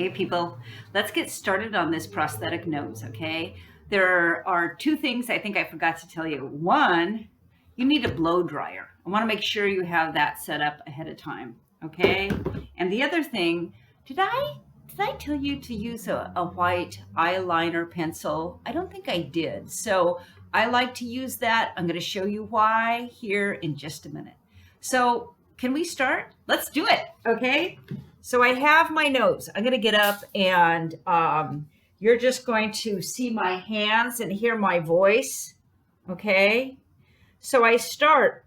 Okay, people, let's get started on this prosthetic nose, okay? There are two things I think I forgot to tell you. One, you need a blow dryer. I want to make sure you have that set up ahead of time, okay? And the other thing, did I tell you to use a white eyeliner pencil? I don't think I did. So I like to use that. I'm going to show you why here in just a minute. So can we start? Let's do it, okay? So I have my nose. I'm going to get up and you're just going to see my hands and hear my voice, okay? So I start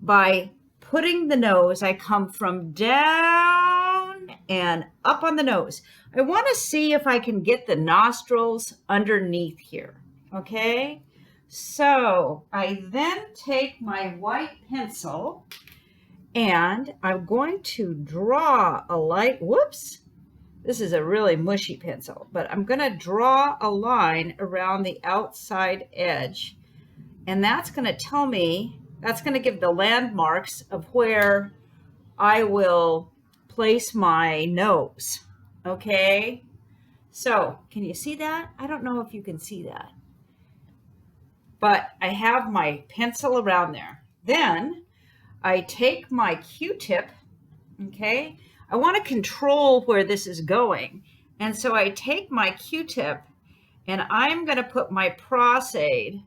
by putting the nose. I come from down and up on the nose. I want to see if I can get the nostrils underneath here, okay? So I then take my white pencil and I'm going to draw a light, whoops, this is a really mushy pencil, but I'm going to draw a line around the outside edge. And that's going to tell me, that's going to give the landmarks of where I will place my nose. Okay? So, can you see that? I don't know if you can see that. But I have my pencil around there. Then I take my Q-tip, okay? I want to control where this is going. And so I take my Q-tip and I'm going to put my Pros-Aid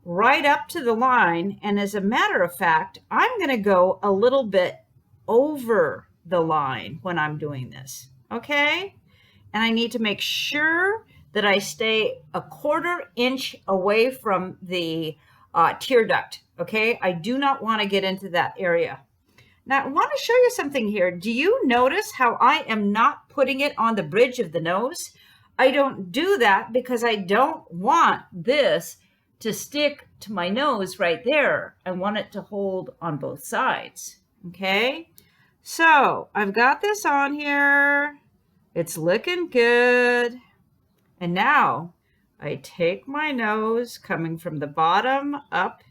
right up to the line. And as a matter of fact, I'm going to go a little bit over the line when I'm doing this, okay? And I need to make sure that I stay a 1/4 inch away from the tear duct, okay? I do not want to get into that area. Now, I want to show you something here. Do you notice how I am not putting it on the bridge of the nose? I don't do that because I don't want this to stick to my nose right there. I want it to hold on both sides, okay? So I've got this on here. It's looking good. And now I take my nose coming from the bottom up.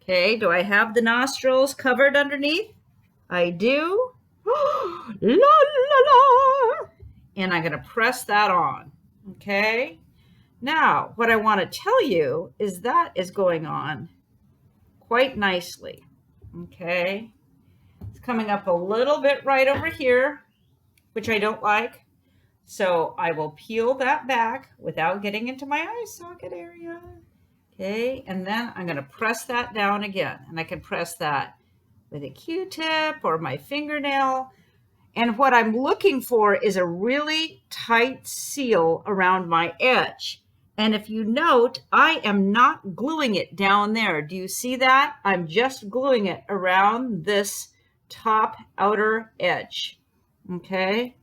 Okay, do I have the nostrils covered underneath? I do. La, la, la. And I'm going to press that on. Okay. Now, what I want to tell you is that is going on quite nicely. Okay. It's coming up a little bit right over here, which I don't like. So I will peel that back without getting into my eye socket area. Okay, and then I'm going to press that down again. And I can press that with a Q-tip or my fingernail. And what I'm looking for is a really tight seal around my edge. And if you note, I am not gluing it down there. Do you see that? I'm just gluing it around this top outer edge. Okay,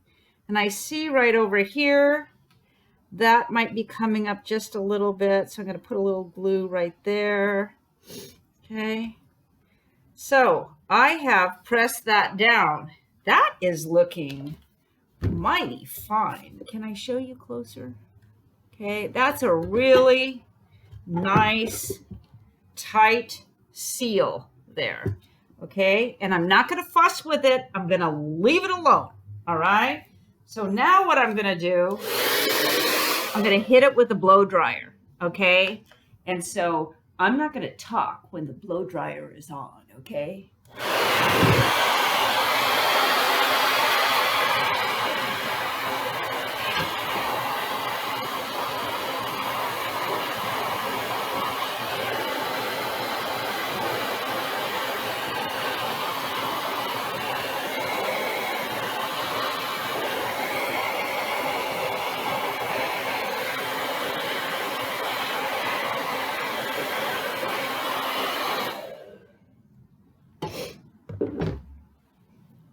and I see right over here, that might be coming up just a little bit. So I'm going to put a little glue right there. Okay. So I have pressed that down. That is looking mighty fine. Can I show you closer? Okay. That's a really nice, tight seal there. Okay. And I'm not going to fuss with it. I'm going to leave it alone. All right. So now what I'm going to do, I'm going to hit it with a blow dryer, okay? And so I'm not going to talk when the blow dryer is on, okay?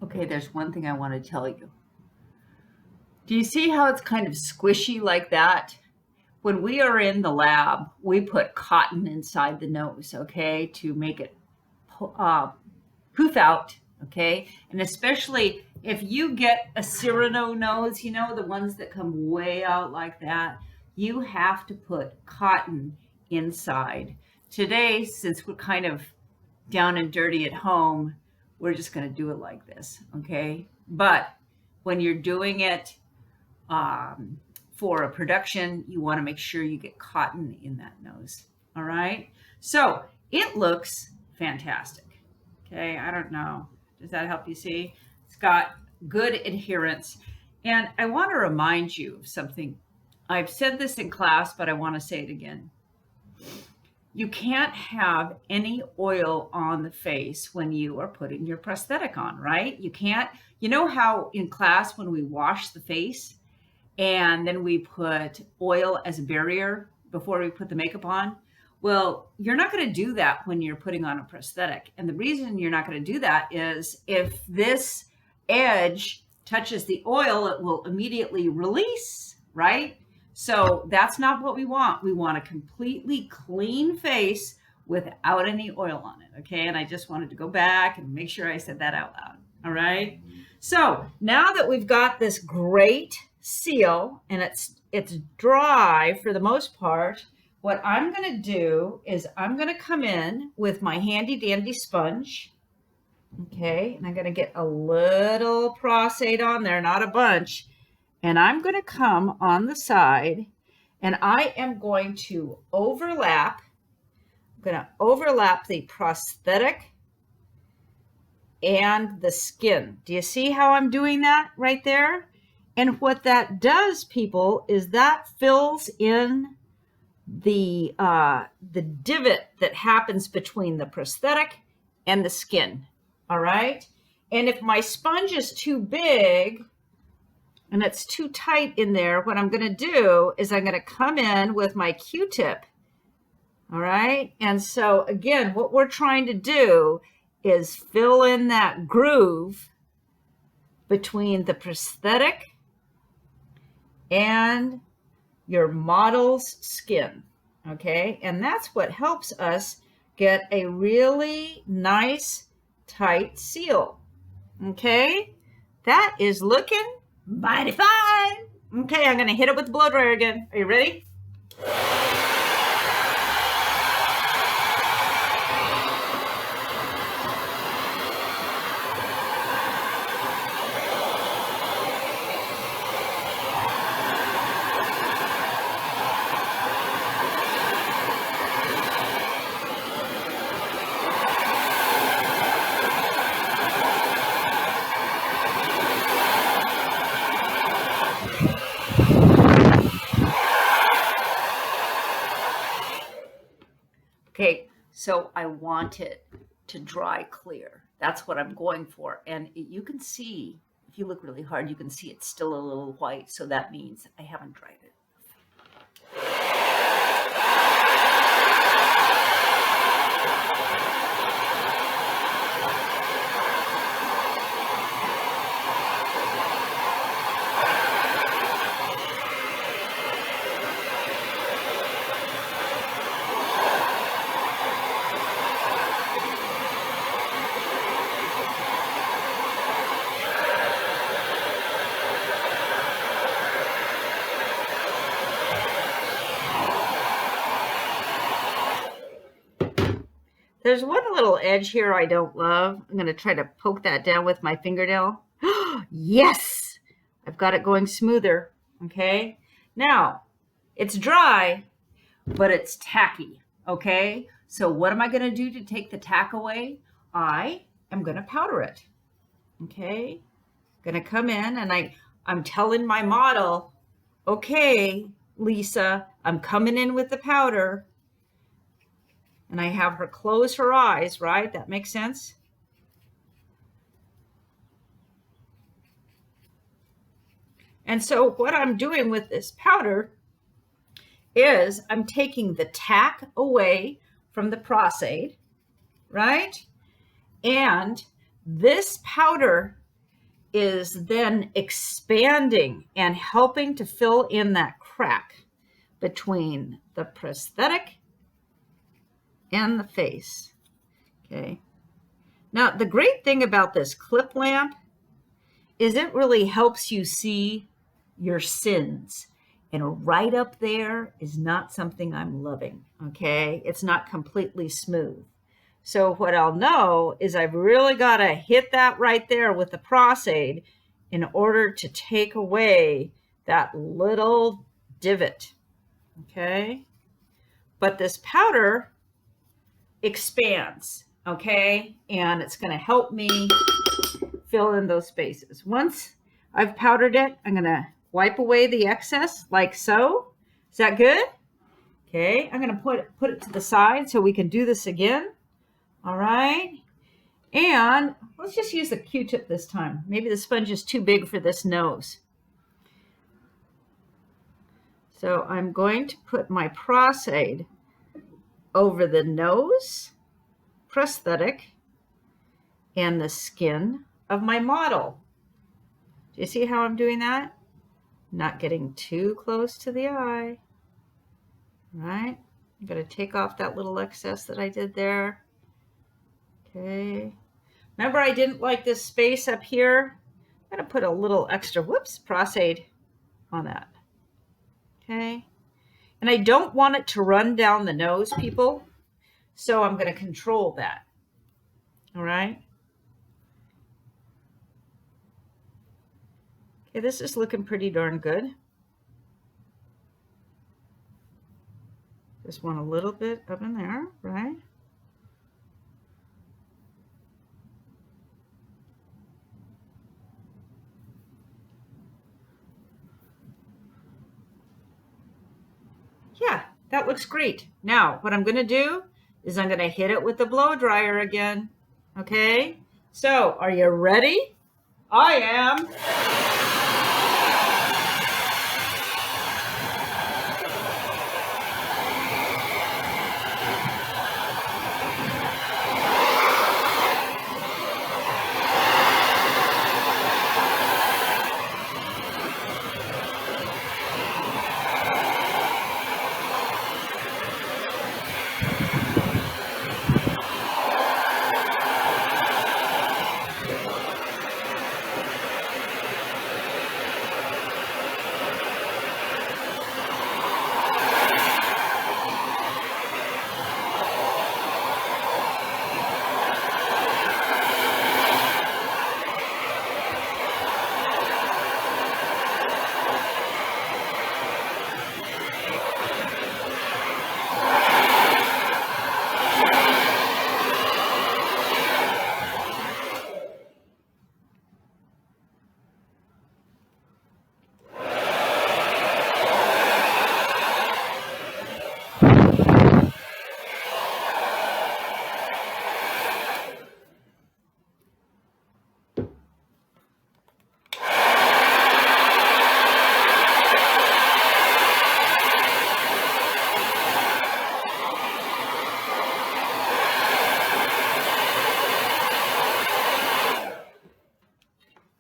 Okay, there's one thing I want to tell you. Do you see how it's kind of squishy like that? When we are in the lab, we put cotton inside the nose, okay, to make it poof out, okay? And especially if you get a Cyrano nose, you know, the ones that come way out like that, you have to put cotton inside. Today, since we're kind of down and dirty at home, we're just going to do it like this, okay? But when you're doing it for a production, you want to make sure you get cotton in that nose. All right. So it looks fantastic. Okay. I don't know. Does that help you see? It's got good adherence. And I want to remind you of something. I've said this in class, but I want to say it again. You can't have any oil on the face when you are putting your prosthetic on, right? You can't. You know how in class when we wash the face and then we put oil as a barrier before we put the makeup on? Well, you're not going to do that when you're putting on a prosthetic. And the reason you're not going to do that is if this edge touches the oil, it will immediately release, right? So that's not what we want. We want a completely clean face without any oil on it, okay? And I just wanted to go back and make sure I said that out loud, all right? So now that we've got this great seal and it's dry for the most part, what I'm going to do is I'm going to come in with my handy dandy sponge, okay? And I'm going to get a little Prostate on there, not a bunch. And I'm going to come on the side and I am going to overlap. I'm going to overlap the prosthetic and the skin. Do you see how I'm doing that right there? And what that does, people, is that fills in the divot that happens between the prosthetic and the skin. All right. And if my sponge is too big and it's too tight in there, what I'm going to do is I'm going to come in with my Q-tip. All right. And so again, what we're trying to do is fill in that groove between the prosthetic and your model's skin. Okay. And that's what helps us get a really nice, tight seal. Okay. That is looking mighty fine. Okay, I'm going to hit it with the blow dryer again. Are you ready? Okay, so I want it to dry clear. That's what I'm going for. And you can see, if you look really hard, you can see it's still a little white. So that means I haven't dried it. There's one little edge here I don't love. I'm going to try to poke that down with my fingernail. Yes! I've got it going smoother. Okay? Now, it's dry, but it's tacky. Okay? So what am I going to do to take the tack away? I am going to powder it. Okay? Going to come in and I'm telling my model, okay, Lisa, I'm coming in with the powder. And I have her close her eyes, right? That makes sense? And so what I'm doing with this powder is I'm taking the tack away from the prostate, right? And this powder is then expanding and helping to fill in that crack between the prosthetic and the face. Okay. Now, the great thing about this clip lamp is it really helps you see your sins. And right up there is not something I'm loving. Okay. It's not completely smooth. So what I'll know is I've really got to hit that right there with the prostate in order to take away that little divot, okay? But this powder expands, okay? And it's gonna help me fill in those spaces. Once I've powdered it, I'm gonna wipe away the excess like so. Is that good? Okay, I'm gonna put it to the side so we can do this again. All right. And let's just use the Q-tip this time. Maybe the sponge is too big for this nose. So I'm going to put my Pros-Aid over the nose, prosthetic, and the skin of my model. Do you see how I'm doing that? Not getting too close to the eye. All right. I'm going to take off that little excess that I did there. Okay. Remember, I didn't like this space up here. I'm going to put a little extra, Pros-Aid on that. Okay. And I don't want it to run down the nose, people. So I'm going to control that. All right. Okay, this is looking pretty darn good. Just want a little bit up in there, right? Yeah, that looks great. Now, what I'm going to do is I'm going to hit it with the blow dryer again. Okay? So, are you ready? I am.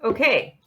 Okay,